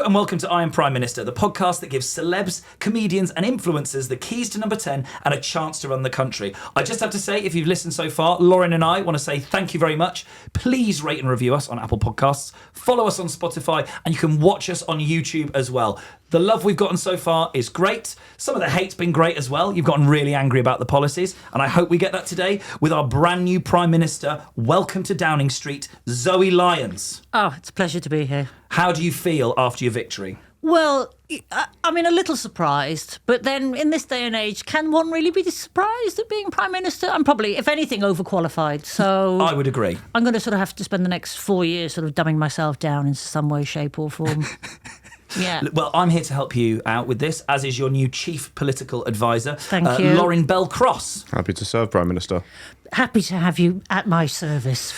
Hello and welcome to I Am Prime Minister, the podcast that gives celebs, comedians and influencers the keys to number 10 and a chance to run the country. I just have to say, if you've listened so far, Lorin and I want to say thank you very much. Please rate and review us on Apple Podcasts, follow us on Spotify, and you can watch us on YouTube as well. The love we've gotten so far is great. Some of the hate's been great as well. You've gotten really angry about the policies, and I hope we get that today with our brand new Prime Minister. Welcome to Downing Street, Zoe Lyons. Oh, it's a pleasure to be here. How do you feel after your victory? Well, I mean, a little surprised, but then in this day and age, can one really be surprised at being Prime Minister? I'm probably, if anything, overqualified. So I would agree. I'm going to sort of have to spend the next 4 years sort of dumbing myself down in some way, shape or form. Yeah. Well, I'm here to help you out with this, as is your new Chief Political Advisor. Thank you. Lorin Bell Cross. Happy to serve, Prime Minister. Happy to have you at my service.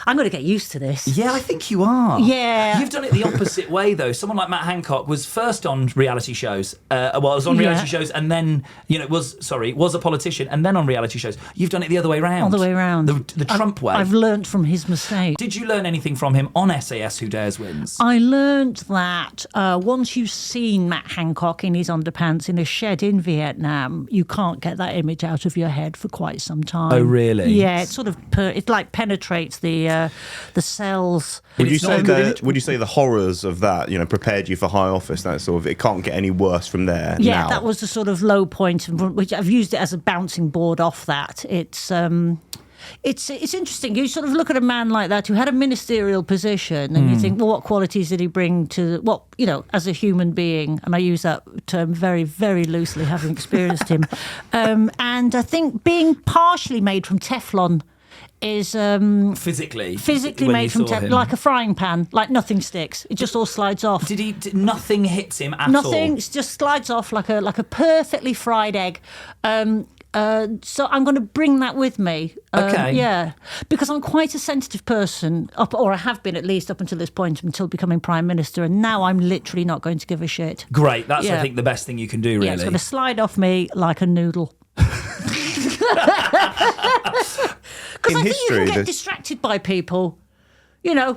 I'm going to get used to this. Yeah, I think you are. Yeah. You've done it the opposite way, though. Someone like Matt Hancock was first on reality shows. Was on reality shows and then, was a politician and then on reality shows. You've done it the other way around. All the way around. The Trump way. I've learnt from his mistake. Did you learn anything from him on SAS Who Dares Wins? I learnt that once you've seen Matt Hancock in his underpants in a shed in Vietnam, you can't get that image out of your head for quite some time. Oh, really? Yeah, it sort of it like penetrates the cells. Would you say the horrors of that, prepared you for high office? That sort of, it can't get any worse from there. Yeah, now. that was the sort of low point, which I've used it as a bouncing board off that. It's interesting. You sort of look at a man like that who had a ministerial position and you think, well, what qualities did he bring to as a human being? And I use that term very, very loosely, having experienced him. And I think being partially made from Teflon is physically made from Teflon, like a frying pan, like nothing sticks. It just all slides off. Nothing hits him at all? Nothing, it just slides off like a perfectly fried egg. So I'm going to bring that with me. Okay. Yeah, because I'm quite a sensitive person, or I have been at least up until this point, until becoming Prime Minister, and now I'm literally not going to give a shit. Great. That's, I think, the best thing you can do, really. Yeah, it's going to slide off me like a noodle. Because I think you can get distracted by people.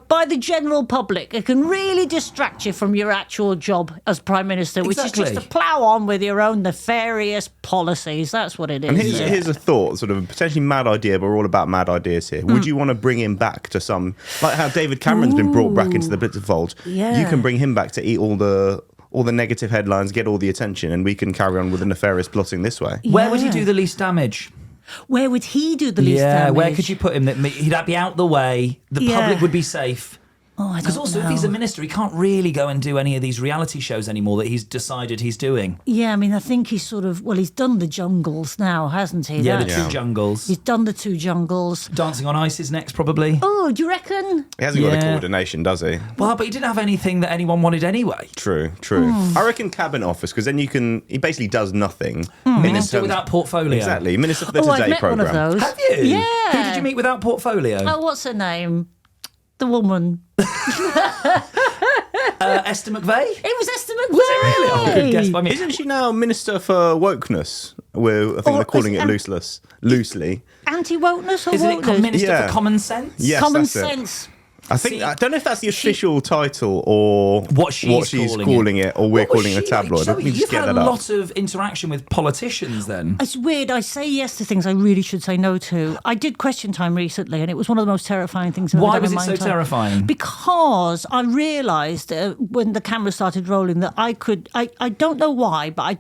By the general public. It can really distract you from your actual job as Prime Minister, which is just to plough on with your own nefarious policies. That's what it is. And here's a thought, sort of a potentially mad idea, but we're all about mad ideas here. Would you want to bring him back to some, like how David Cameron's been brought back into the Blitzer fold? Yeah. You can bring him back to eat all the negative headlines, get all the attention, and we can carry on with the nefarious plotting this way. Yeah. Where would he do the least damage? Where would he do the least damage? Yeah, where could you put him? He'd be out the way. The public would be safe. Oh, I don't know. Because also, if he's a minister, he can't really go and do any of these reality shows anymore that he's decided he's doing. Yeah, I mean, I think he's he's done the jungles now, hasn't he? Yeah, the two jungles. He's done the two jungles. Dancing on Ice is next, probably. Oh, do you reckon? He hasn't got the coordination, does he? Well, but he didn't have anything that anyone wanted anyway. True. I reckon cabinet office, because then he basically does nothing. Minister without portfolio. Exactly. Minister for the I've Today met programme. one of those. Have you? Yeah. Who did you meet without portfolio? Oh, what's her name? The woman. Esther McVeigh? It was Esther McVeigh. Was it really? Oh, good guess by me. Isn't she now Minister for Wokeness? Where I think they're calling it loosely. Anti-wokeness or Isn't wokeness? it Minister for Common Sense? Yes, Common that's it. sense. I don't know if that's the official title or what she's calling it, or we're calling it a tabloid. Zoe, Let me just you've get had that a up. lot of interaction with politicians then. It's weird. I say yes to things I really should say no to. I did Question Time recently, and it was one of the most terrifying things I've ever done in my Why was it so terrifying? Because I realised when the camera started rolling that I don't know why, but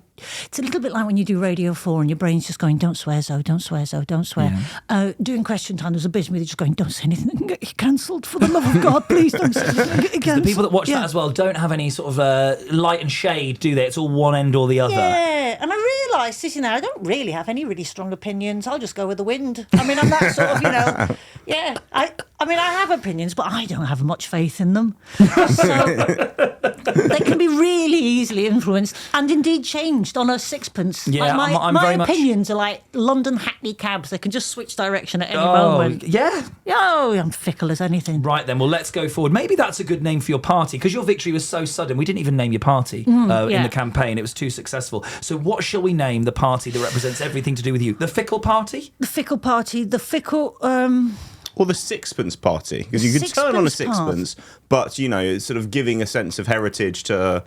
it's a little bit like when you do Radio 4 and your brain's just going, don't swear, Zoe, don't swear, Zoe, don't swear. Yeah. Doing Question Time, there's a bit of me just going, don't say anything that can get you cancelled, for the love of God, please don't say anything that can get you cancelled. The people that watch that as well don't have any sort of light and shade, do they? It's all one end or the other. Yeah, and I realised, sitting there, I don't really have any really strong opinions. I'll just go with the wind. I mean, I'm that sort of, yeah. I mean, I have opinions, but I don't have much faith in them. So they can be really easily influenced and indeed changed on a sixpence. Yeah, like I'm my very much... opinions are like London Hackney cabs. They can just switch direction at any moment. Yeah. Oh, I'm fickle as anything. Right then, well, let's go forward. Maybe that's a good name for your party, because your victory was so sudden. We didn't even name your party in the campaign. It was too successful. So what shall we name the party that represents everything to do with you? The Fickle Party? The Fickle Party. The Fickle... Or the sixpence party, because you can turn on a Sixpence sixpence, but it's sort of giving a sense of heritage to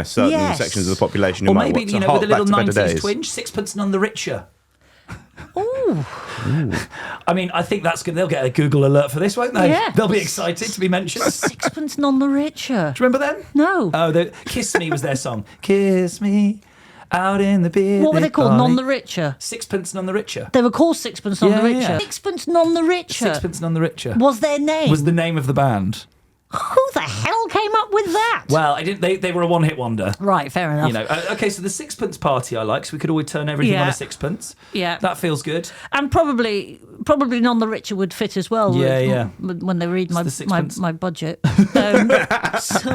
certain Yes. sections of the population who Or might maybe, want to with a little hark back to better 90s days. twinge, sixpence none the richer. Ooh. I mean, I think that's good. They'll get a Google alert for this, won't they? Yeah. They'll be excited to be mentioned. Do Sixpence none the richer. you remember them? No. Oh, Kiss Me was their song. Kiss me out in the beer. What were they called? None the richer. Sixpence none the richer. They were called Sixpence none the Yeah, richer. yeah. Sixpence none the richer Sixpence none the richer was their name. was the name of the band. Who the hell came up with that? Well, I didn't. They were a one-hit wonder. Right, fair enough. Okay, so the sixpence party I like, so we could always turn everything on Yeah. a sixpence. Yeah. That feels good. And probably none the richer would fit as well. Yeah. When they read the my sixpence. budget. So,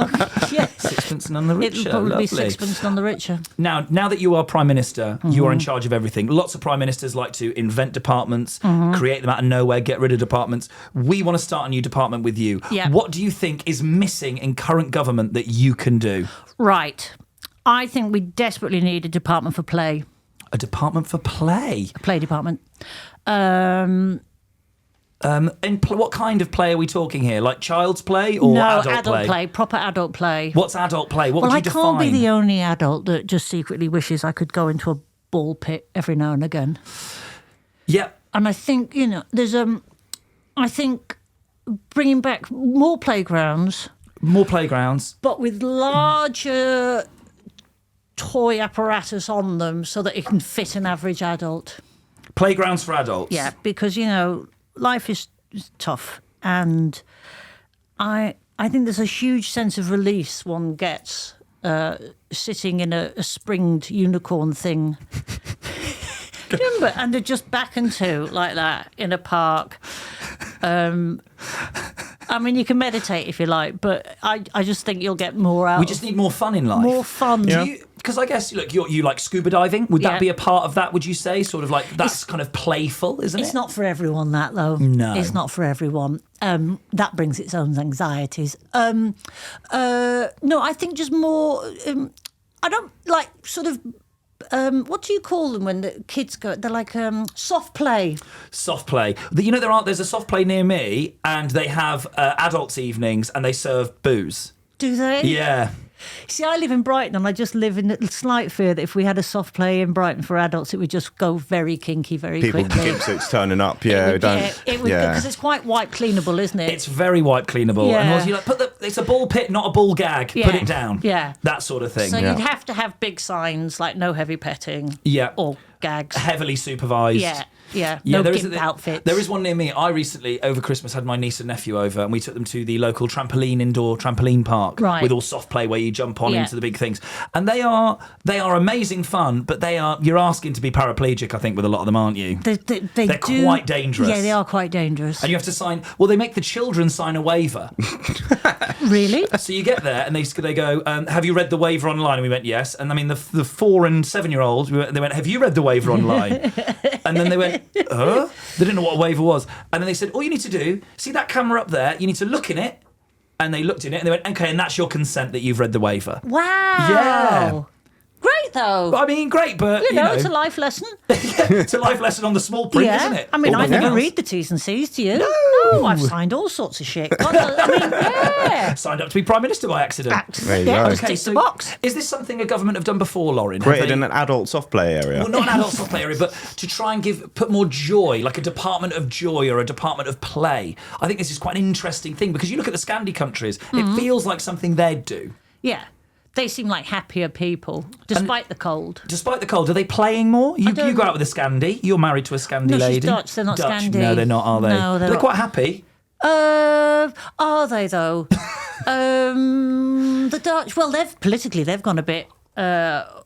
yeah. Sixpence none the richer. It would probably Lovely. be sixpence none the richer. Now that you are Prime Minister, you Mm-hmm. are in charge of everything. Lots of Prime Ministers like to invent departments, Mm-hmm. create them out of nowhere, get rid of departments. We want to start a new department with you. Yeah. What do you think is missing in current government that you can do? Right. I think we desperately need a department for play. A department for play. A play department. What kind of play are we talking here? Like child's play or No, adult play? proper adult play. What's adult play? What Well, would I you define? can't be the only adult that just secretly wishes I could go into a ball pit every now and again. Yeah. And I think, there's I think bringing back more playgrounds, More playgrounds. but with larger toy apparatus on them so that it can fit an average adult. Playgrounds for adults. Yeah, because life is tough, and I think there's a huge sense of release one gets sitting in a springed unicorn thing. Do you remember? And they're just back and to like that in a park. I mean, you can meditate if you like, but I just think you'll get more out. We just need more fun in life. more fun. Because I guess, look, you like scuba diving. Would Yeah. that be a part of that, would you say? Sort of like, that's kind of playful, isn't it? It's not for everyone, that though. No. It's not for everyone. That brings its own anxieties. No, I think just more. I don't like sort of. What do you call them when the kids go? They're like soft play. Soft play. There's a soft play near me, and they have adults' evenings, and they serve booze. Do they? Yeah. See, I live in Brighton, and I just live in a slight fear that if we had a soft play in Brighton for adults, it would just go very kinky very People quickly. gimp suits turning up. Yeah, It would because it's quite wipe cleanable, isn't it? It's very wipe cleanable. And Yeah. also you it's a ball pit, not a ball gag. Yeah. Put it down. Yeah. That sort of thing. So you'd have to have big signs like no heavy petting. Yeah. Or gags. Heavily supervised. Yeah. No there is gimp outfits. There is one near me. I recently, over Christmas, had my niece and nephew over, and we took them to the local indoor trampoline park Right. with all soft play where you jump on Yeah. into the big things. And they are amazing fun, but you're asking to be paraplegic, I think, with a lot of them, aren't you? They're quite dangerous. Yeah, they are quite dangerous. And you have to sign. Well, they make the children sign a waiver. Really? So you get there and they go, have you read the waiver online? And we went, yes. And I mean, the 4 and 7 year olds, they went, have you read the waiver online? And then they went, huh? They didn't know what a waiver was. And then they said, all you need to do, see that camera up there? You need to look in it. And they looked in it and they went, okay, and that's your consent that you've read the waiver. Wow. Yeah. Great, though. I mean, great, but you know, it's a life lesson. it's a life lesson on the small print, Yeah. isn't it? I mean, Or I nothing never else. read the T's and C's to you. No, I've signed all sorts of shit. I mean, yeah. Signed up to be Prime Minister by accident. There you Yeah, go. just tick the box. Is this something a government have done before, Lorin? Have Created they- in an adult soft play area. Well, not an adult soft play area, but to try and put more joy, like a department of joy or a department of play. I think this is quite an interesting thing because you look at the Scandi countries, it feels like something they'd do. Yeah. They seem like happier people, despite the cold. Despite the cold, are they playing more? You don't- go out with a Scandi. You're married to a Scandi No, she's lady. Dutch, they're not Scandi. No, they're not, are they? No, they're not. quite happy. Are they though? The Dutch, well, they've gone a bit off.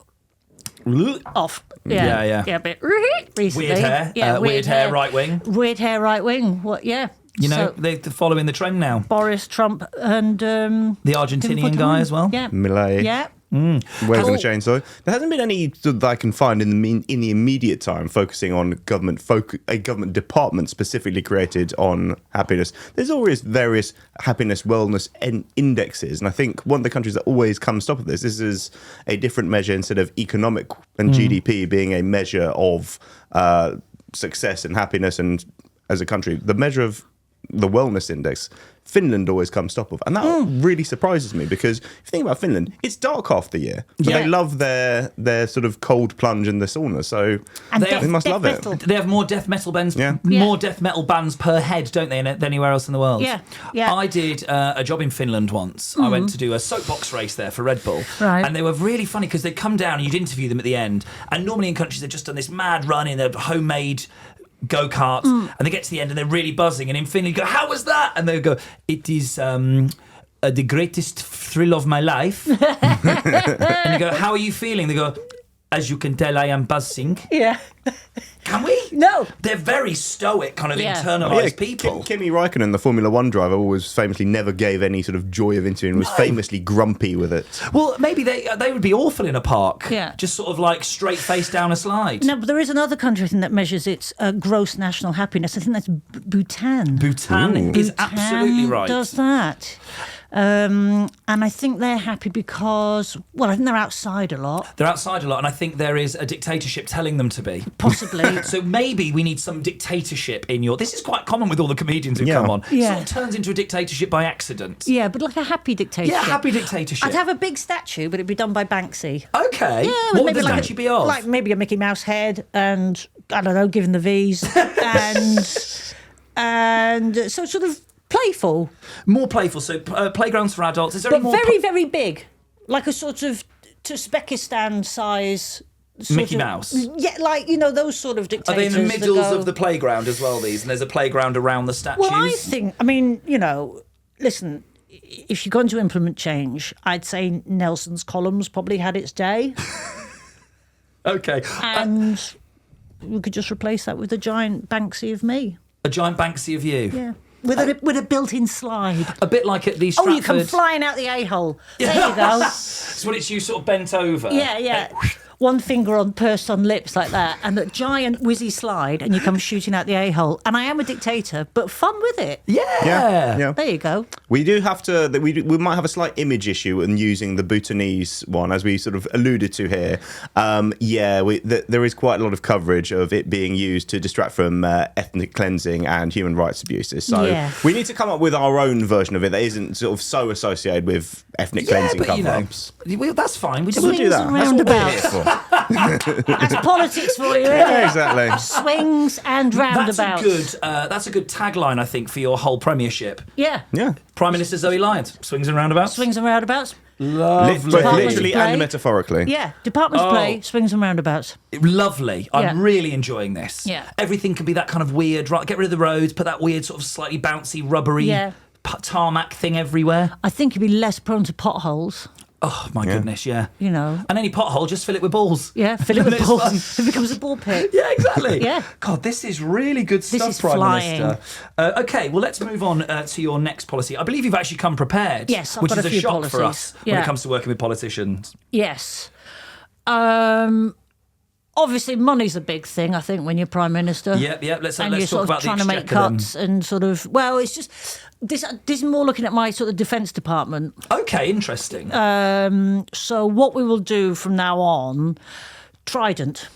Yeah. a bit recently. Weird hair. Yeah, weird hair, right wing. Weird hair, right wing. What? Yeah. You know, So, they're following the trend now. Boris, Trump, and The Argentinian guy as well. Yeah. Millet. Yeah. Waving Oh. the chainsaw. There hasn't been any that I can find in the immediate time focusing on a government department specifically created on happiness. There's always various happiness, wellness indexes, and I think one of the countries that always comes top of this is a different measure instead of economic and GDP being a measure of success and happiness and as a country. The measure of the wellness index, Finland always comes top of. And that really surprises me because if you think about Finland, it's dark half the year. But they love their sort of cold plunge in the sauna. So they must love it. They have more death metal bands, death metal bands per head, don't they, than anywhere else in the world? Yeah. I did a job in Finland once. I went to do a soapbox race there for Red Bull. Right. And they were really funny because they'd come down and you'd interview them at the end. And normally in countries they've just done this mad run in their homemade go-karts, and they get to the end and they're really buzzing, and in Finland you go, how was that? And they go, it is the greatest thrill of my life. And you go, how are you feeling? They go, as you can tell, I am buzzing. Yeah. Can we? No. They're very stoic, kind of internalised people. Kimi Räikkönen, the Formula One driver, always famously never gave any sort of joy of interviewing, was famously grumpy with it. Well, maybe they would be awful in a park. Yeah. Just sort of like straight face down a slide. No, but there is another country, I think, that measures its gross national happiness. I think that's Bhutan. Bhutan is absolutely right. Does that. And I think they're happy because, well, I think they're outside a lot. They're outside a lot, and I think there is a dictatorship telling them to be. Possibly. So maybe we need some dictatorship in your... This is quite common with all the comedians who come on. Yeah. Sort of turns into a dictatorship by accident. Yeah, but like a happy dictatorship. Yeah, happy dictatorship. I'd have a big statue, but it'd be done by Banksy. Okay. Yeah, what would maybe the statue be of? Like maybe a Mickey Mouse head and, I don't know, giving the V's. and so sort of playful. More playful, so playgrounds for adults. Is there But any more... very, very big. Like a sort of Uzbekistan size... Mickey Mouse? Yeah, like, you know, those sort of dictators. Are they in the that middles go- of the playground as well, these? And there's a playground around the statues? Well, I mean, you know, listen, if you're going to implement change, I'd say Nelson's columns probably had its day. Okay. And we could just replace that with a giant Banksy of me. A giant Banksy of you? Yeah. With a built-in slide. A bit like at the Oh, Stratford... you come flying out the a-hole. There you go. It's when it's you sort of bent over. Yeah. One finger pursed on lips like that, and a giant whizzy slide, and you come shooting out the a-hole. And I am a dictator, but fun with it. Yeah. There you go. We do have to. We might have a slight image issue in using the Bhutanese one, as we sort of alluded to here. There is quite a lot of coverage of it being used to distract from ethnic cleansing and human rights abuses. So we need to come up with our own version of it that isn't sort of so associated with ethnic cleansing cover-ups. That's fine. We'll do that. That's what we're here for. That's politics for you, isn't it? Yeah, exactly. Swings and roundabouts. That's a good tagline, I think, for your whole premiership. Yeah. Prime Minister Zoe Lyons, swings and roundabouts. Swings and roundabouts. Lovely. Literally and metaphorically. Yeah. Departments play, swings and roundabouts. Lovely. I'm really enjoying this. Yeah. Everything can be that kind of weird, right? Get rid of the roads, put that weird sort of slightly bouncy, rubbery tarmac thing everywhere. I think you'd be less prone to potholes. Oh, my goodness, yeah. You know. And any pothole, just fill it with balls. Yeah, fill it with balls. It becomes a ball pit. Yeah, exactly. Yeah. God, this is really good stuff, is Prime flying. Minister. Okay, well, let's move on to your next policy. I believe you've actually come prepared. Yes, I've which got is a few shock policies. for us when it comes to working with politicians. Yes. Obviously, money's a big thing, I think, when you're Prime Minister. Yep. Let's and talk you're sort about of trying to make exchequer cuts and sort of... Well, it's just... This is more looking at my sort of defence department. Okay, interesting. So what we will do from now on, Trident,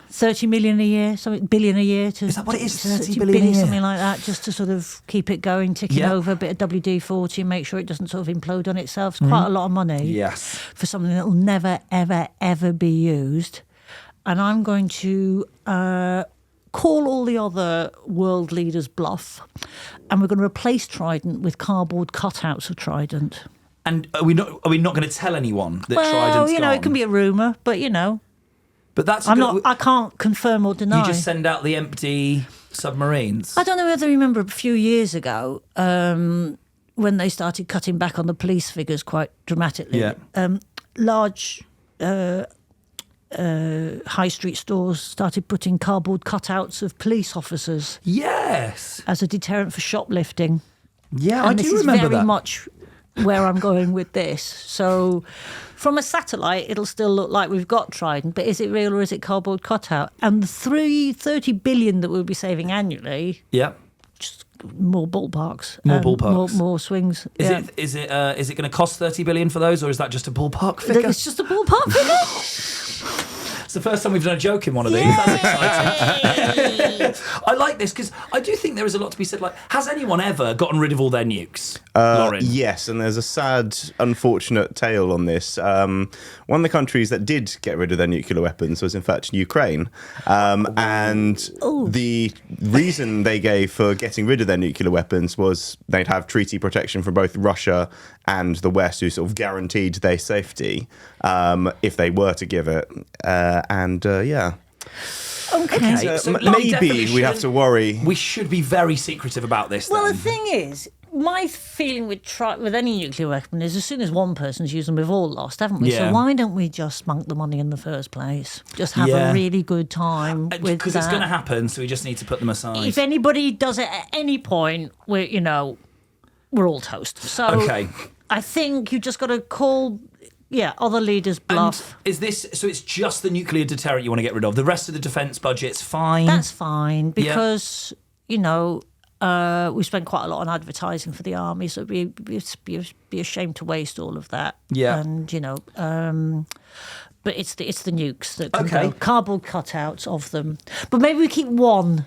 30 million a year, something billion a year. Is that what it is? 30 billion a year? Something like that, just to sort of keep it going, ticking over, a bit of WD-40, make sure it doesn't sort of implode on itself. It's quite a lot of money. Yes. For something that will never, ever, ever be used. And I'm going to call all the other world leaders bluff, and we're going to replace Trident with cardboard cutouts of Trident. And are we not going to tell anyone that Trident's Well, you know, gone? it can be a rumour, but you know. But that's I can't confirm or deny. You just send out the empty submarines. I don't know whether you remember a few years ago when they started cutting back on the police figures quite dramatically. Yeah. Large high street stores started putting cardboard cutouts of police officers. Yes. As a deterrent for shoplifting. Yeah, and I do this remember is very that. much where I'm going with this. So from a satellite, it'll still look like we've got Trident, but is it real or is it cardboard cutout? And the 30 billion that we'll be saving annually, Yeah. just more ballparks. More ballparks. More swings. Is it going to cost 30 billion for those, or is that just a ballpark figure? It's just a ballpark figure. It's the first time we've done a joke in one of these. That's exciting. I like this because I do think there is a lot to be said. Like, has anyone ever gotten rid of all their nukes, Lorin? Yes, and there's a sad, unfortunate tale on this. One of the countries that did get rid of their nuclear weapons was, in fact, Ukraine. And the reason they gave for getting rid of their nuclear weapons was they'd have treaty protection from both Russia and the West, who sort of guaranteed their safety if they were to give it. Yeah. Okay. So maybe we have to worry. We should be very secretive about this. Well, then. the thing is, my feeling with any nuclear weapon is as soon as one person's used them, we've all lost, haven't we? Yeah. So why don't we just spunk the money in the first place? Just have a really good time with that. Because it's going to happen, so we just need to put them aside. If anybody does it at any point, we're all toast. So Okay. I think you just got to call... Yeah, other leaders bluff. And is this so? It's just the nuclear deterrent you want to get rid of. The rest of the defence budget's fine. That's fine because we spend quite a lot on advertising for the army, so it'd be a shame to waste all of that. Yeah, and but it's the nukes that can go. Cardboard cutouts of them. But maybe we keep one,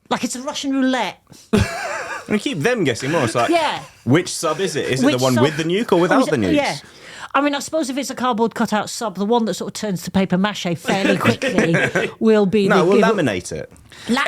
like it's a Russian roulette. And we keep them guessing more. It's like, which sub is it? Is it the one with the nuke or without the nukes? Yeah. I mean, I suppose if it's a cardboard cutout sub, the one that sort of turns to paper mache fairly quickly will be No, we'll laminate it.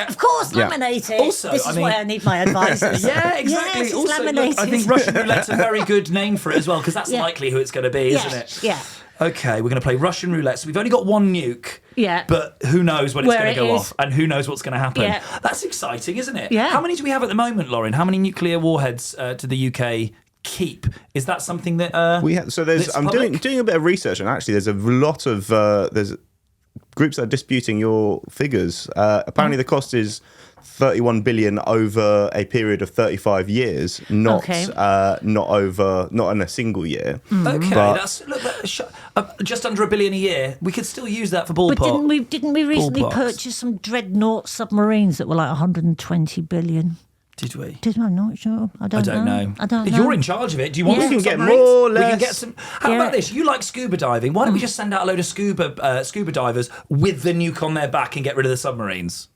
Of course, laminate it. Also, this is why I need my advisors. Yeah, exactly. Yes, also, laminated. I think Russian roulette's a very good name for it as well, because that's likely who it's going to be, isn't it? Yeah. Okay, we're going to play Russian roulette. So we've only got one nuke. Yeah. But who knows when it's going to go is. off, and who knows what's going to happen. Yeah. That's exciting, isn't it? Yeah. How many do we have at the moment, Lorin? How many nuclear warheads to the UK keep? Is that something that we have? So there's. I'm doing a bit of research, and actually, there's a lot of there's groups that are disputing your figures. Apparently, the cost is 31 billion over a period of 35 years, not in a single year. Okay, But- that's just under $1 billion a year. We could still use that for ballpark. But didn't we recently Ballparks. purchase some dreadnought submarines that were like 120 billion? Did we? I'm not sure. I don't know. I don't know. You're in charge of it. Do you want Yeah. some We can get submarines? more, We can less. get some. How about this? You like scuba diving. Why don't we just send out a load of scuba divers with the nuke on their back and get rid of the submarines?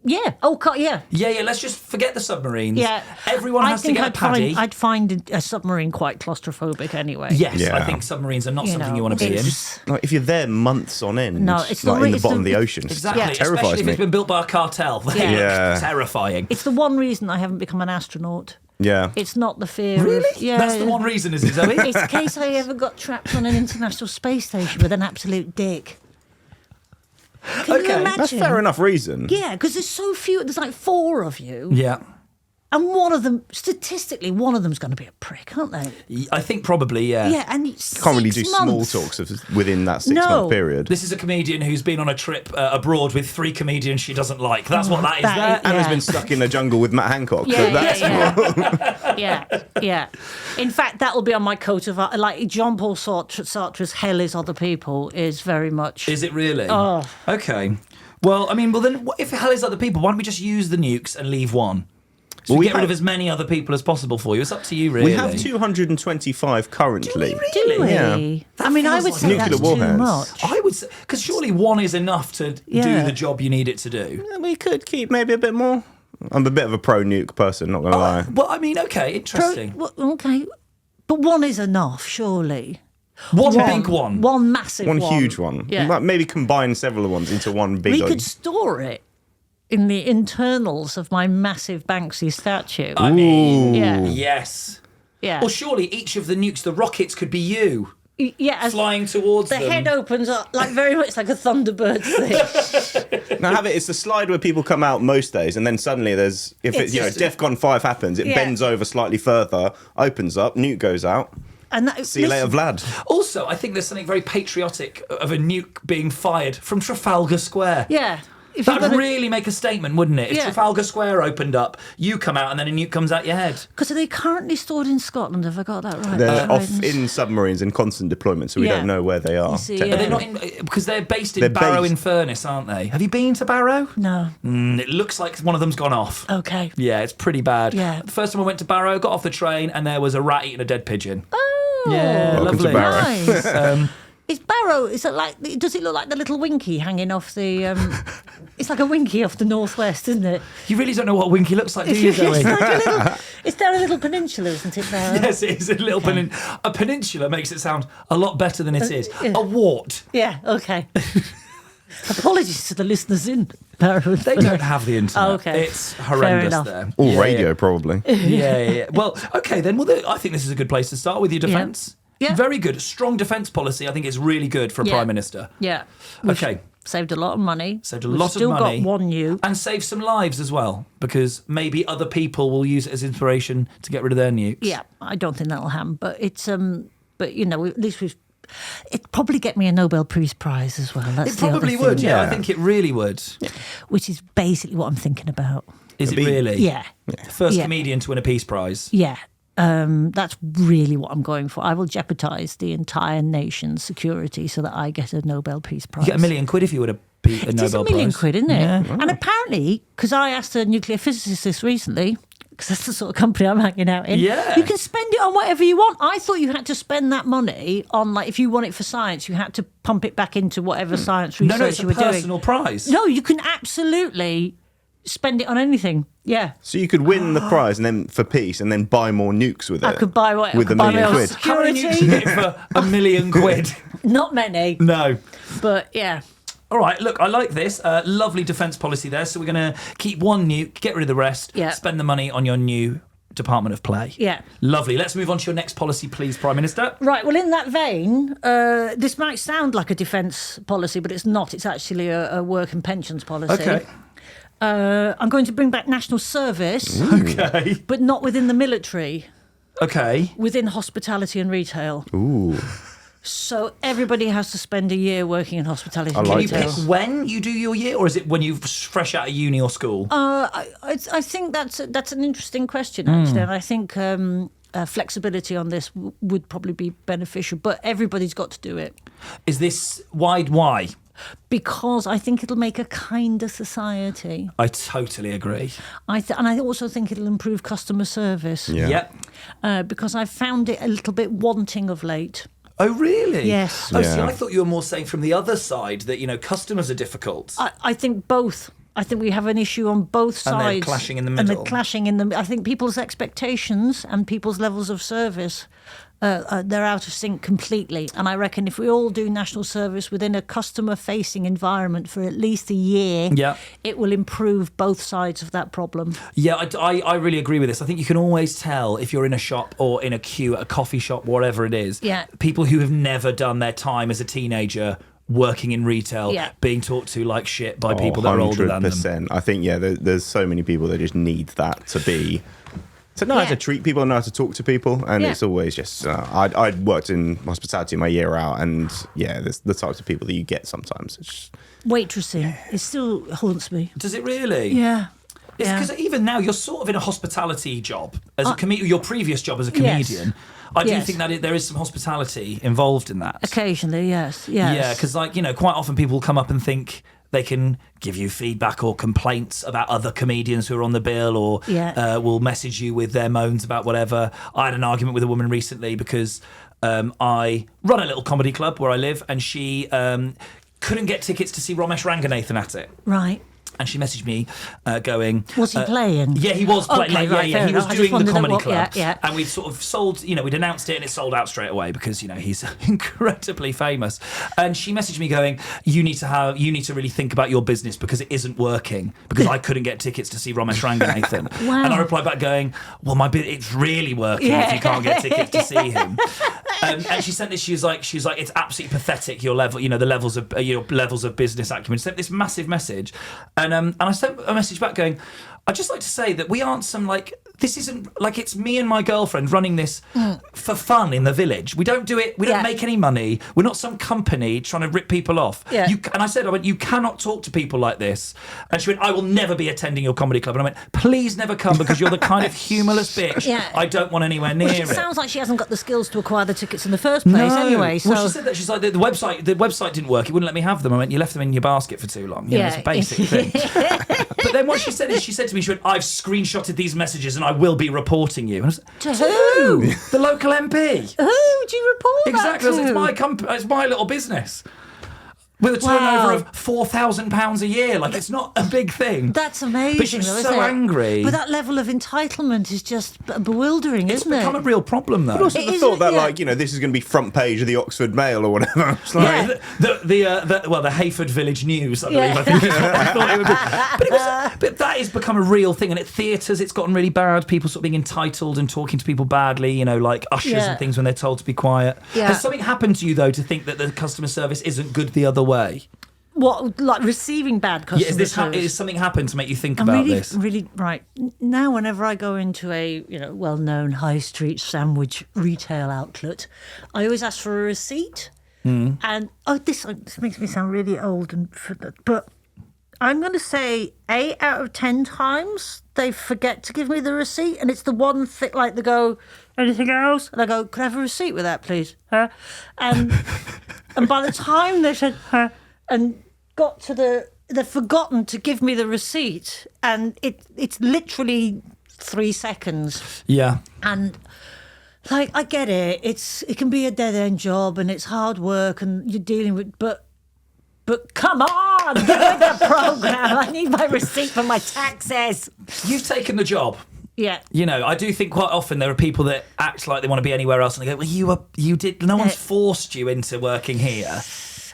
Yeah. Oh, yeah. Yeah. Let's just forget the submarines. Yeah. Everyone has to get a paddy. I'd find a submarine quite claustrophobic anyway. Yes, Yeah. I think submarines are not something you want to be in. Like if you're there months on end, No, it's like in the it's bottom of the ocean, Exactly, it terrifies especially if me. it's been built by a cartel. Yeah. Terrifying. It's the one reason I haven't become an astronaut. Yeah. It's not the fear Really? of... Yeah. That's the one reason, is it, Zoe? It's in case I ever got trapped on an international space station with an absolute dick. Can you imagine? That's fair enough reason. Yeah, because there's so few. There's like 4 of you. Yeah. And one of them, statistically, one of them's going to be a prick, aren't they? I think probably, yeah. Yeah, and it's Can't really do 6 small months. talks within that 6-month period. This is a comedian who's been on a trip abroad with 3 comedians she doesn't like. That's what that is. That And has yeah. been stuck in a jungle with Matt Hancock. Yeah, so that's yeah. In fact, that will be on my coat of like Jean-Paul Sartre's "Hell is Other People" is very much. Is it really? Oh. Okay. Well, then if hell is other people, why don't we just use the nukes and leave one? So Well, we we get rid have- of as many other people as possible for you. It's up to you, really. We have 225 currently. Do we? Yeah. I mean, I feels would like say nuclear that's warheads. too much. I would say, because surely one is enough to do Yeah. the job you need it to do. We could keep maybe a bit more. I'm a bit of a pro-nuke person, not going to lie. Well, I mean, okay, interesting. Okay, but one is enough, surely. One big one. One massive one. One huge one. Yeah. Like maybe combine several ones into one big We one. could store it in the internals of my massive Banksy statue. I mean, yeah. yes. Yeah. Or surely each of the nukes, the rockets, could be you Yeah, as flying towards the them. head opens up like very much like a Thunderbird thing. Now have it. It's the slide where people come out most days, and then suddenly there's It's just- DEFCON 5 happens. It Yeah. bends over slightly further, opens up, nuke goes out. And that, See you later, Vlad. Also, I think there's something very patriotic of a nuke being fired from Trafalgar Square. Yeah. If you're That'd gonna- really make a statement, wouldn't it? If Yeah. Trafalgar Square opened up, you come out and then a nuke comes out your head. Because are they currently stored in Scotland? Have I got that right? They're off Guidance? in submarines in constant deployment, so we Yeah. don't know where they are. You see, Are they yeah. not in, because they're based in They're Barrow based- in Furness, aren't they? Have you been to Barrow? No. It looks like one of them's gone off. Okay. Yeah, it's pretty bad. Yeah. The first time I went to Barrow, got off the train, and there was a rat eating a dead pigeon. Oh. Yeah, Welcome to lovely. Barrow. Nice. Is Barrow? Is it like? Does it look like the little Winky hanging off the? It's like a Winky off the northwest, isn't it? You really don't know what Winky looks like, do you, Zoe? It's down a little peninsula, isn't it? There. Yes, it is a little peninsula. A peninsula makes it sound a lot better than it is. Yeah. A wart. Yeah. Okay. Apologies to the listeners in Barrow. They don't have the internet. Oh, okay. It's horrendous enough. there. Or radio, probably. Yeah. Well, okay then. Well, I think this is a good place to start with your defence. Yeah. Very good. Strong defence policy. I think it's really good for a Prime Minister. Yeah. Okay. Saved a lot of money. Saved a lot of still money. Still got one new. And saved some lives as well, because maybe other people will use it as inspiration to get rid of their nukes. Yeah, I don't think that'll happen. But it's but you know, at least it'd probably get me a Nobel Peace Prize as well. That's It probably the other would, thing. yeah. I think it really would. Yeah. Which is basically what I'm thinking about. Is it really? Yeah. First comedian to win a Peace Prize. Yeah. That's really what I'm going for. I will jeopardise the entire nation's security so that I get a Nobel Peace Prize. You get £1 million if you would have beat a It Nobel is £1 million, Prize. isn't it? Yeah. And apparently, because I asked a nuclear physicist this recently, because that's the sort of company I'm hanging out in. Yeah. You can spend it on whatever you want. I thought you had to spend that money on, like, if you want it for science, you had to pump it back into whatever science research No, it's you a were doing. personal prize. No, you can absolutely spend it on anything. Yeah. So you could win the prize and then for peace, and then buy more nukes with it. I could buy what with I could the buy £1 million my own quid. How many nukes security. you get for £1 million? Not many, No. but yeah. All right, look, I like this. Lovely defence policy there. So we're going to keep one nuke, get rid of the rest, Yeah. spend the money on your new Department of Play. Yeah. Lovely. Let's move on to your next policy, please, Prime Minister. Right, well, in that vein, this might sound like a defence policy, but it's not. It's actually a work and pensions policy. Okay. I'm going to bring back national service, Okay. but not within the military, Okay. within hospitality and retail. Ooh. So everybody has to spend a year working in hospitality and like Can you retail. pick when you do your year, or is it when you're fresh out of uni or school? I think that's an interesting question, actually, and I think flexibility on this would probably be beneficial, but everybody's got to do it. Is this why? Because I think it'll make a kinder society. I totally agree. And I also think it'll improve customer service. Yeah. Yep. Because I've found it a little bit wanting of late. Oh, really? Yes. Oh, see, Yeah. I thought you were more saying from the other side that, customers are difficult. I think both. I think we have an issue on both And sides. they're clashing in the And middle. they're clashing in the. I think people's expectations and people's levels of service, they're out of sync completely. And I reckon if we all do national service within a customer-facing environment for at least a year, Yeah. it will improve both sides of that problem. Yeah, I really agree with this. I think you can always tell if you're in a shop or in a queue at a coffee shop, whatever it is. Yeah. People who have never done their time as a teenager working in retail, Yeah. being talked to like shit by people that are older than them. 100%. I think, there's so many people that just need that to know how Yeah. to treat people, know how to talk to people, and Yeah. it's always just. I'd worked in hospitality my year out, and there's the types of people that you get sometimes. It's just, Waitressing, it still haunts me. Does it really? Yeah. It's Yeah. because even now you're sort of in a hospitality job as a comedian. Your previous job as a comedian, I do Yes. think that there is some hospitality involved in that. Occasionally, yes. Yeah, because quite often people will come up and think they can give you feedback or complaints about other comedians who are on the bill, or Yeah. will message you with their moans about whatever. I had an argument with a woman recently because I run a little comedy club where I live, and she couldn't get tickets to see Ramesh Ranganathan at it. Right. And she messaged me going... Was he playing? Yeah, he was playing. Okay, right, fair He was enough. I just doing the wondered comedy what- club. yeah. And we'd sort of sold, we'd announced it and it sold out straight away because, he's incredibly famous. And she messaged me going, you need to really think about your business because it isn't working, because I couldn't get tickets to see Ramesh Ranganathan. Wow. And I replied back going, well, it's really working if you can't get tickets to see him. And she sent this, she was like, it's absolutely pathetic, your level, the levels of your levels of business acumen. She sent this massive message. And I sent a message back going, I'd just like to say that we aren't this isn't it's me and my girlfriend running this for fun in the village. We don't do it, we don't Yeah. make any money. We're not some company trying to rip people off. Yeah. And I went, you cannot talk to people like this. And she went, I will never be attending your comedy club. And I went, please never come because you're the kind of humorless bitch Yeah. I don't want anywhere near Well, it. it sounds like she hasn't got the skills to acquire the tickets in the first place anyway. So. Well, she said that. She's like, the website didn't work. It wouldn't let me have them. I went, you left them in your basket for too long. It's a basic thing. But then what she said is, she said to me, I've screenshotted these messages and I will be reporting you. And I was like, To who? the local MP. Who do you report Exactly. that to? It's my company. It's my little business. With a turnover of £4,000 a year, like it's not a big thing. That's amazing. But she was though, so isn't it? angry. But that level of entitlement is just bewildering, It's isn't it? become a real problem, though. But also It the is, thought that, yeah. like, this is going to be front page of the Oxford Mail or whatever. It's like, Yeah. The Hayford Village News, I believe. Yeah. I think is what I thought it would be. But that has become a real thing, and at theatres, it's gotten really bad. People sort of being entitled and talking to people badly, like ushers Yeah. and things when they're told to be quiet. Yeah. Has something happened to you though to think that the customer service isn't good the other way? What, like receiving bad customer service? Is something happened to make you think I'm about really, this? really right now. Whenever I go into a well-known high street sandwich retail outlet, I always ask for a receipt. And this makes me sound really old, but I'm going to say 8 out of 10 times they forget to give me the receipt, and it's the one thing like they go, anything else? And I go, could I have a receipt with that, please? Huh? And by the time they said, huh, and got to they've forgotten to give me the receipt, and it's literally 3 seconds. Yeah. And like, I get it, it can be a dead end job and it's hard work and you're dealing with, but come on, get with the program. I need my receipt for my taxes. You've taken the job. Yeah. I do think quite often there are people that act like they want to be anywhere else, and they go, "Well, you did. No one's forced you into working here."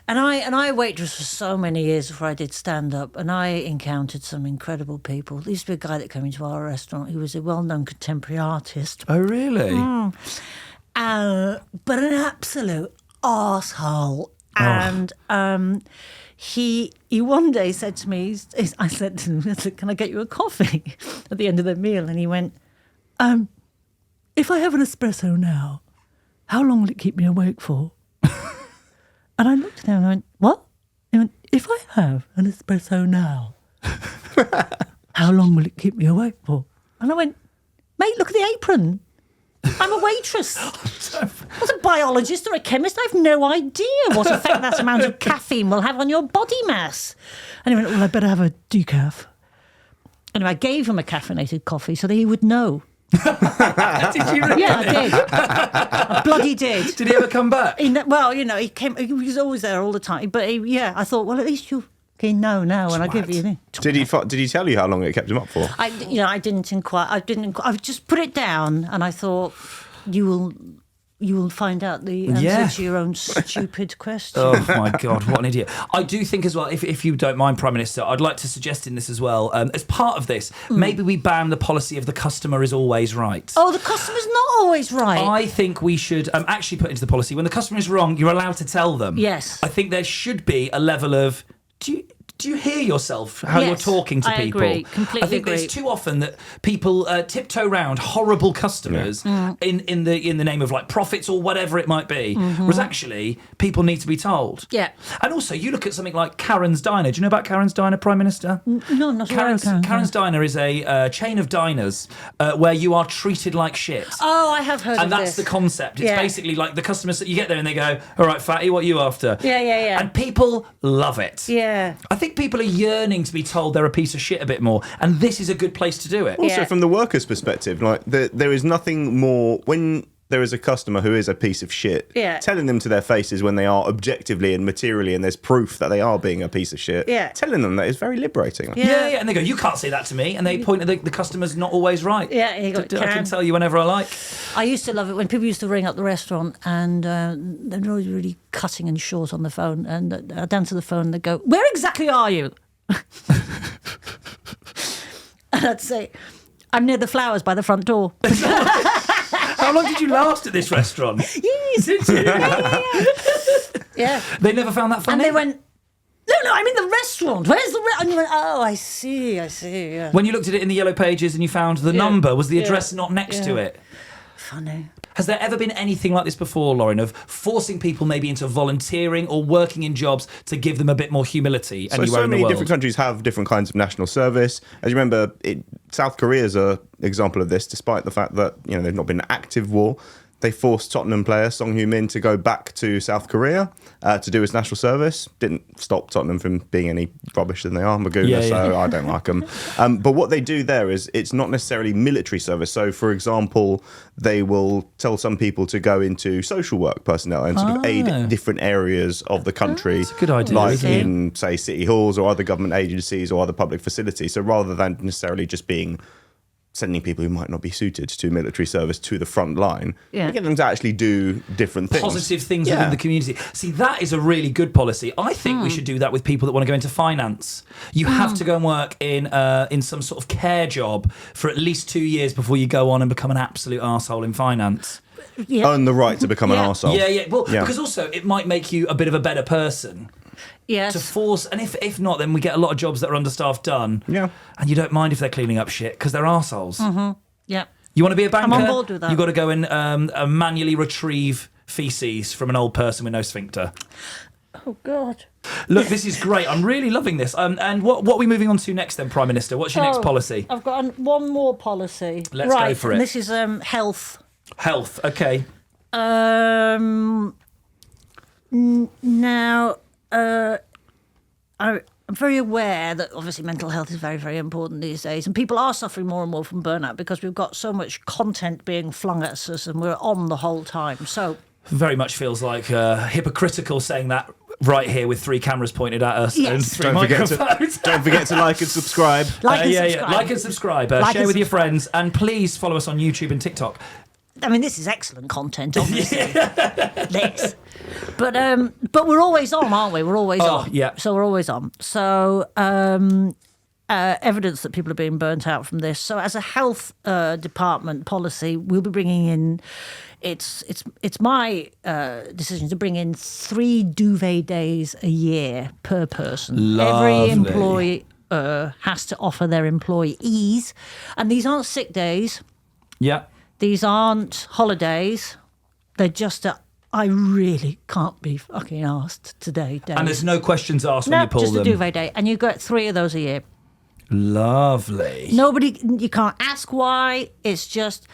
And I waitressed for so many years before I did stand-up, and I encountered some incredible people. There used to be a guy that came into our restaurant who was a well-known contemporary artist. Oh, really? But an absolute arsehole. And he one day said to me, I said to him, can I get you a coffee at the end of the meal? And he went, if I have an espresso now, how long will it keep me awake for? And I looked at him and I went, what? He went, if I have an espresso now, how long will it keep me awake for? And I went, mate, look at the apron. I'm a waitress. I was a biologist or a chemist. I have no idea what effect that amount of caffeine will have on your body mass. And he went, well, I better have a decaf. Anyway, I gave him a caffeinated coffee so that he would know. Did you really? Yeah, I did. I bloody did. Did he ever come back? He came. He was always there all the time. But I thought, well, at least you know now when I give you the. Did he tell you how long it kept him up for? I didn't inquire. I just put it down, and I thought you will find out the answer to your own stupid question. Oh my God, what an idiot. I do think as well, if you don't mind, Prime Minister, I'd like to suggest in this as well, as part of this, maybe we ban the policy of the customer is always right. Oh, the customer's not always right. I think we should actually put into the policy, when the customer is wrong, you're allowed to tell them. Yes. I think there should be a level of, do you hear yourself, how you're talking to people? I agree. Completely I think agree. there's too often that people tiptoe around horrible customers in the name of like profits or whatever it might be, whereas actually people need to be told. Yeah. And also, you look at something like Karen's Diner. Do you know about Karen's Diner, Prime Minister? No, not Karen's Diner is a chain of diners where you are treated like shit. Oh, I have heard of this. And that's the concept. It's basically like the customers that you get there and they go, all right, fatty, what are you after? Yeah. And people love it. Yeah. I think people are yearning to be told they're a piece of shit a bit more, and this is a good place to do it. Also, from the worker's perspective, like there is nothing more when there is a customer who is a piece of shit. Telling them to their faces when they are objectively and materially, and there's proof that they are being a piece of shit. Telling them that is very liberating. Yeah, and they go, you can't say that to me, and they point at the customer's not always right. Yeah, you got I can tell you whenever I like. I used to love it when people used to ring up the restaurant and they're always really cutting and short on the phone, and I'd answer the phone and they'd go, where exactly are you? And I'd say, I'm near the flowers by the front door. How long did you last at this restaurant? Yes. Did you? Yeah. They never found that funny? And they went, no, I'm in the restaurant. Where's the restaurant? And you went, oh, I see, yeah. When you looked at it in the yellow pages and you found the number, was the address not next to it? Funny. Has there ever been anything like this before, Lorin, of forcing people maybe into volunteering or working in jobs to give them a bit more humility anywhere in the many world? different countries have different kinds of national service. As you remember, South Korea is an example of this, despite the fact that they've not been in active war. they forced Tottenham player Song Heung-min to go back to South Korea to do his national service. Didn't stop Tottenham from being any rubbish than they are, Maguna, so I don't like them. But what they do there is it's not necessarily military service. So, for example, they will tell some people to go into social work personnel and sort of aid different areas of the country. That's a good idea. Like in, say, city halls or other government agencies or other public facilities. So rather than necessarily just sending people who might not be suited to military service to the front line, we get them to actually do different things. Positive things within the community. See, that is a really good policy. I think we should do that with people that want to go into finance. You have to go and work in some sort of care job for at least 2 years before you go on and become an absolute arsehole in finance. Earn the right to become an arsehole. Yeah. Well, because also it might make you a bit of a better person. Yes. To force, and if not, then we get a lot of jobs that are understaffed done. Yeah. And you don't mind if they're cleaning up shit because they're arseholes. Yeah. You want to be a banker? I'm on board with that. You've got to go and manually retrieve feces from an old person with no sphincter. Oh, God. Look, this is great. I'm really loving this. And what are we moving on to next then, Prime Minister? What's your next policy? I've got one more policy. Let's go for it. And this is health. Health, okay. Now, I'm very aware that obviously mental health is very, very important these days, and people are suffering more and more from burnout because we've got so much content being flung at us and we're on the whole time. So very much feels like hypocritical saying that right here with 3 cameras pointed at us and 3 microphones. Don't forget to like and subscribe. Like and subscribe. Like Share and with your subscribe. friends, and please follow us on YouTube and TikTok. I mean, this is excellent content, obviously. This. But we're always on, aren't we? We're always on. Yeah. So we're always on. So evidence that people are being burnt out from this. So as a health department policy, we'll be bringing in. It's my decision to bring in 3 duvet days a year per person. Lovely. Every employee has to offer their employees, and these aren't sick days. Yeah. These aren't holidays. They're just I really can't be fucking asked today. Days. And there's no questions asked when you pull just them. a duvet day. And you get 3 of those a year. Lovely. You can't ask why. It's just,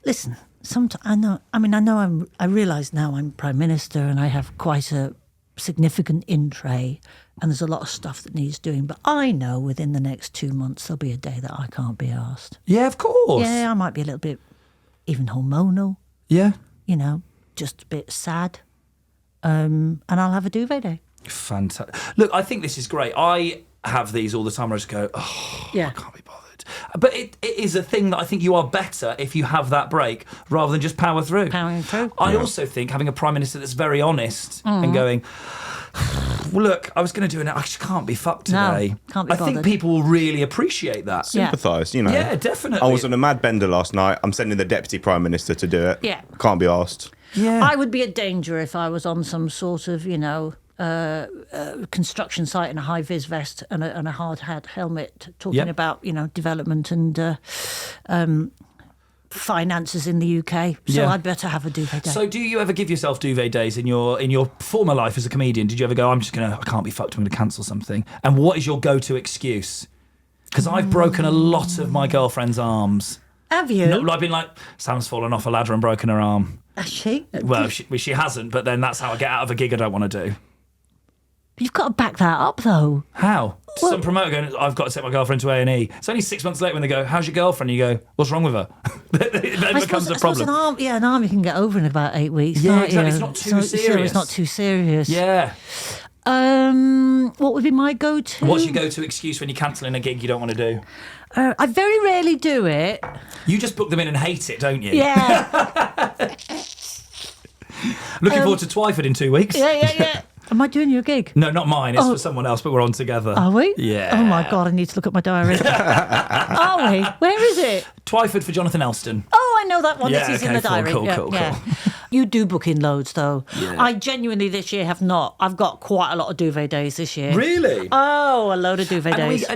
listen, I realise now I'm Prime Minister and I have quite a significant in tray and there's a lot of stuff that needs doing. But I know within the next 2 months there'll be a day that I can't be asked. Yeah, of course. Yeah, I might be a little bit even hormonal. Yeah. Just a bit sad. And I'll have a duvet day. Fantastic. Look, I think this is great. I have these all the time where I just go, I can't be bothered. But it is a thing that I think you are better if you have that break rather than just power through. Powering through. I also think having a Prime Minister that's very honest and going, well, look, I was going to do it. I just can't be fucked today. No, can't be I think bothered. people will really appreciate that. Sympathise, Yeah, definitely. I was on a mad bender last night. I'm sending the Deputy Prime Minister to do it. Yeah. Can't be asked. Yeah. I would be a danger if I was on some sort of, construction site in a high-vis vest and a hard hat helmet talking about, development and finances in the UK. So I'd better have a duvet day. So do you ever give yourself duvet days in your former life as a comedian? Did you ever go, I can't be fucked, I'm going to cancel something? And what is your go-to excuse? Because I've broken a lot of my girlfriend's arms. Have you? No, I've been like, Sam's fallen off a ladder and broken her arm. Has she? Well, she hasn't, but then that's how I get out of a gig I don't want to do. You've got to back that up, though. How? Some promoter going, I've got to take my girlfriend to A&E. It's only 6 months later when they go, how's your girlfriend? And you go, what's wrong with her? Then becomes a problem. An arm you can get over in about 8 weeks. Yeah, can't exactly. you? It's not too serious. It's not too serious. Yeah. What would be my go-to? What's your go-to excuse when you're cancelling a gig you don't want to do? I very rarely do it. You just book them in and hate it, don't you? Yeah. Looking forward to Twyford in 2 weeks. Yeah. Am I doing you a gig? No, not mine. It's for someone else, but we're on together. Are we? Yeah. Oh my God, I need to look at my diary. Are we? Where is it? Twyford for Jonathan Elston. Oh, I know that one. Yeah, It is in okay, the diary. cool. You do book in loads, though. Yeah. I genuinely this year have not. I've got quite a lot of duvet days this year. Really? Oh, a load of duvet days.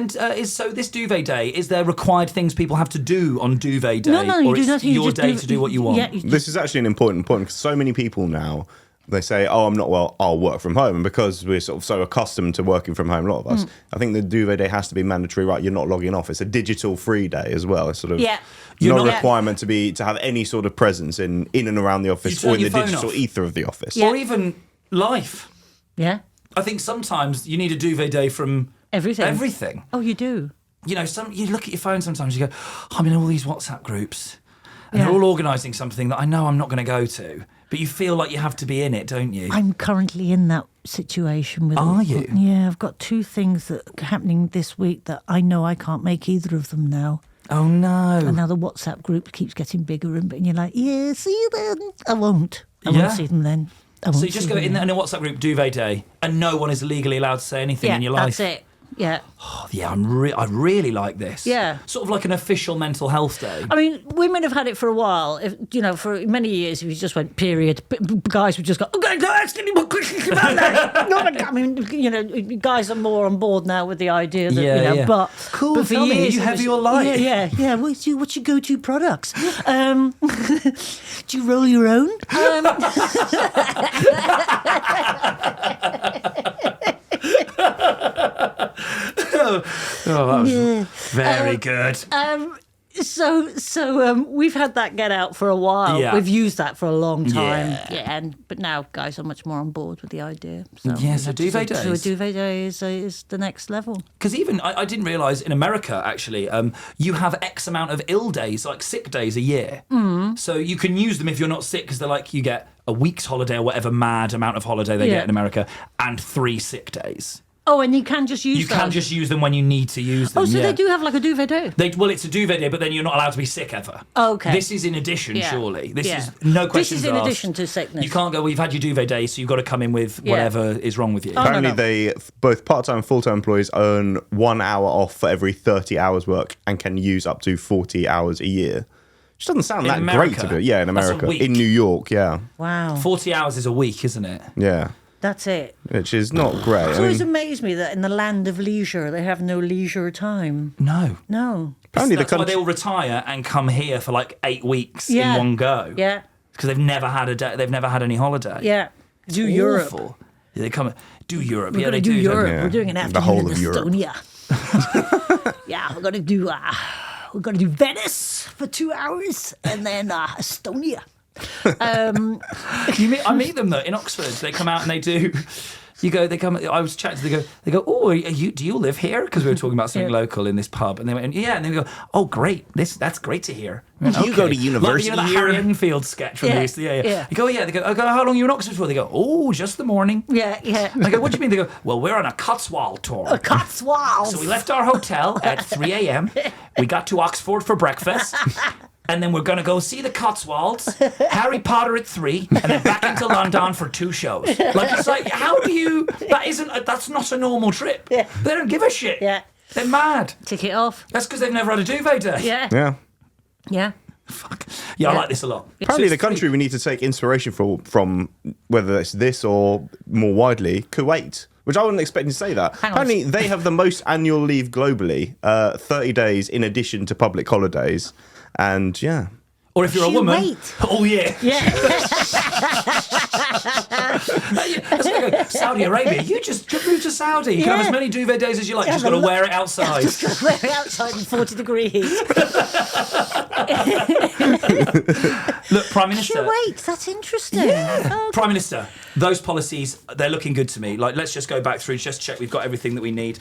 So this duvet day, is there required things people have to do on duvet day? No, you or do it's nothing. You your just day to do what you want? Yeah, This is actually an important point because so many people now they say, "Oh, I'm not well. I'll work from home." And because we're sort of so accustomed to working from home, a lot of us, I think the duvet day has to be mandatory. Right, you're not logging off. It's a digital free day as well. It's sort of You're no not- requirement to have any sort of presence in and around the office turn or in your the phone digital off. ether of the office. Or even life. Yeah. I think sometimes you need a duvet day from Everything. Oh, you do? You know, you look at your phone sometimes, you go, I'm in all these WhatsApp groups, and they're all organising something that I know I'm not going to go to, but you feel like you have to be in it, don't you? I'm currently in that situation with Are you? Yeah, I've got 2 things that are happening this week that I know I can't make either of them now. Oh, no. And now the WhatsApp group keeps getting bigger and you're like, yeah, see you then. I won't see them then. So you just go in a WhatsApp group, duvet day, and no one is legally allowed to say anything in your life. That's it. Yeah. Oh, yeah, I really like this. Yeah. Sort of like an official mental health day. I mean, women have had it for a while. For many years, if you just went period, guys would just go, okay, no, ask any more questions about that. I mean, guys are more on board now with the idea that, but cool. But for Tell me, years, you have your life. Yeah. What's your go-to products? Do you roll your own? That was very good. So we've had that get out for a while. Yeah. We've used that for a long time. Yeah. But now guys are much more on board with the idea. So, so duvet days. So a duvet day is the next level. Because even, I didn't realise in America, actually, you have X amount of ill days, like sick days a year. So you can use them if you're not sick, because they're like, you get a week's holiday or whatever mad amount of holiday they get in America, and 3 sick days. Oh, and you can just use them. You can just use them when you need to use them. Oh, so they do have like a duvet day? It's a duvet day, but then you're not allowed to be sick ever. Oh, okay. This is in addition, surely. This is This no questions is in asked. addition to sickness. You can't go, well, you've had your duvet day, so you've got to come in with whatever is wrong with you. Apparently, no. they both part-time and full-time employees earn 1 hour off for every 30 hours work and can use up to 40 hours a year. Which doesn't sound In that America? great to do. Yeah, in That's a America. week. In New York, yeah. Wow. 40 hours is a week, isn't it? Yeah. That's it. Which is not great. It's always amazed me that in the land of leisure, they have no leisure time. No. No. Apparently That's why they all retire and come here for like 8 weeks in one go. Yeah. Because they've never had a day, they've never had any holiday. Yeah. Do It's Europe. awful. Yeah, they come do Europe. We're Yeah, going they to do Europe. Yeah. We're doing an afternoon The whole in of Europe. Estonia. Yeah, we're going to do Venice for 2 hours and then Estonia. I meet them though in Oxford. They come out and they do. I was chatting to them. They go. Oh, do you live here? Because we were talking about something local in this pub, and they went, yeah. And then we go, oh, great. That's great to hear. You go to university like, the here? Harry Enfield sketch from this. Yeah. You go, yeah. They go, how long are you in Oxford for? They go, oh, just the morning. Yeah. I go, what do you mean? They go, well, we're on a Cotswold tour. A Cotswolds. So we left our hotel at 3 a.m. We got to Oxford for breakfast. And then we're going to go see the Cotswolds, Harry Potter at 3, and then back into London for 2 shows. Like, it's like, how do you... That's not a normal trip. Yeah. They don't give a shit. Yeah. They're mad. Tick it off. That's because they've never had a duvet day. Yeah. Yeah. Yeah. Fuck. Yeah, I like this a lot. Apparently, So the it's country we need to take inspiration from, whether it's this or more widely, Kuwait. Which I wasn't expecting to say that. Hang on. Apparently, they have the most annual leave globally, 30 days in addition to public holidays. And yeah. Or if you're a woman... Kuwait. Oh, yeah. Yeah. That's like Saudi Arabia. You just move to Saudi. You can have as many duvet days as you like. Just got to wear it outside. Just got to wear it outside in 40 degree heat. Look, Prime Minister... Kuwait, that's interesting. Yeah. Oh, Prime Minister, those policies, they're looking good to me. Like, let's just go back through, just check we've got everything that we need.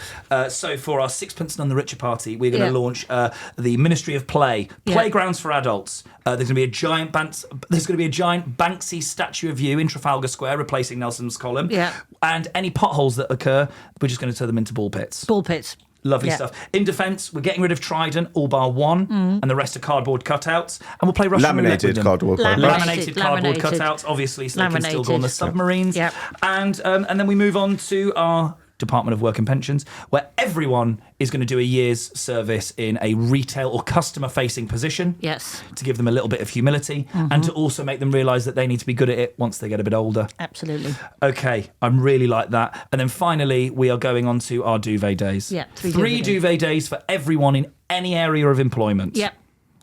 So for our Sixpence None the Richer party, we're going to launch the Ministry of Play, playgrounds for adults. There's going to be a giant Banksy statue of you in Trafalgar Square, replacing Nelson's column. Yeah. And any potholes that occur, we're just going to turn them into ball pits. Ball pits. Lovely stuff. In defence, we're getting rid of Trident, all bar one, and the rest are cardboard cutouts. And we'll play Russian roulette with Laminated them. cardboard. Laminated cardboard Laminated. cutouts, obviously, so they can still go on the Laminated. submarines. Yep. And then we move on to our Department of Work and Pensions, where everyone is going to do a year's service in a retail or customer-facing position. Yes. To give them a little bit of humility and to also make them realise that they need to be good at it once they get a bit older. Absolutely. Okay, I'm really like that. And then finally, we are going on to our duvet days. Yeah, 3 3 duvet duvet days for everyone in any area of employment. Yep.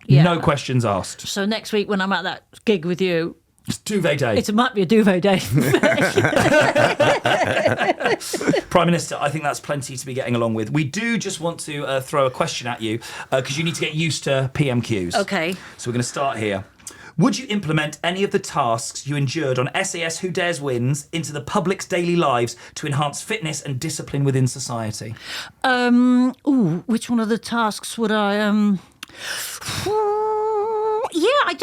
Yeah. No questions asked. So next week when I'm at that gig with you, It's duvet day. It might be a duvet day. Prime Minister, I think that's plenty to be getting along with. We do just want to throw a question at you because you need to get used to PMQs. Okay. So we're going to start here. Would you implement any of the tasks you endured on SAS Who Dares Wins into the public's daily lives to enhance fitness and discipline within society? Which one of the tasks would I...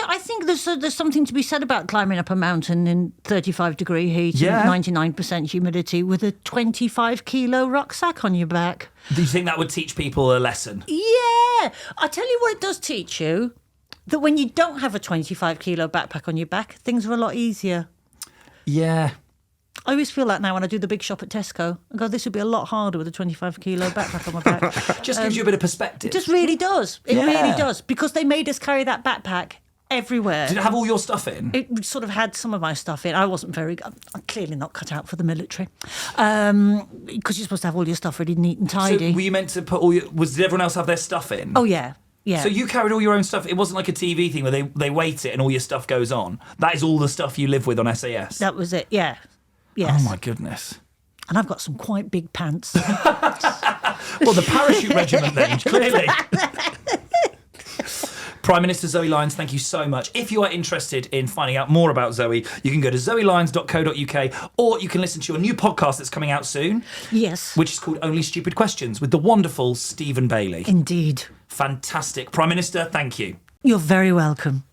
I think there's something to be said about climbing up a mountain in 35-degree heat and 99% humidity with a 25-kilo rucksack on your back. Do you think that would teach people a lesson? Yeah. I tell you what it does teach you, that when you don't have a 25-kilo backpack on your back, things are a lot easier. Yeah. I always feel that now when I do the big shop at Tesco. I go, this would be a lot harder with a 25-kilo backpack on my back. Just gives you a bit of perspective. It just really does. It really does. Because they made us carry that backpack everywhere. Did it have all your stuff in? It sort of had some of my stuff in. I wasn't very... I'm clearly not cut out for the military. Because you're supposed to have all your stuff really neat and tidy. So were you meant to put all your... Did everyone else have their stuff in? Oh, yeah. Yeah. So you carried all your own stuff. It wasn't like a TV thing where they weight it and all your stuff goes on. That is all the stuff you live with on SAS. That was it, yeah. Yes. Oh, my goodness. And I've got some quite big pants. Well, the parachute regiment then, clearly. Prime Minister Zoe Lyons, thank you so much. If you are interested in finding out more about Zoe, you can go to zoelyons.co.uk or you can listen to your new podcast that's coming out soon. Yes. Which is called Only Stupid Questions with the wonderful Stephen Bailey. Indeed. Fantastic. Prime Minister, thank you. You're very welcome.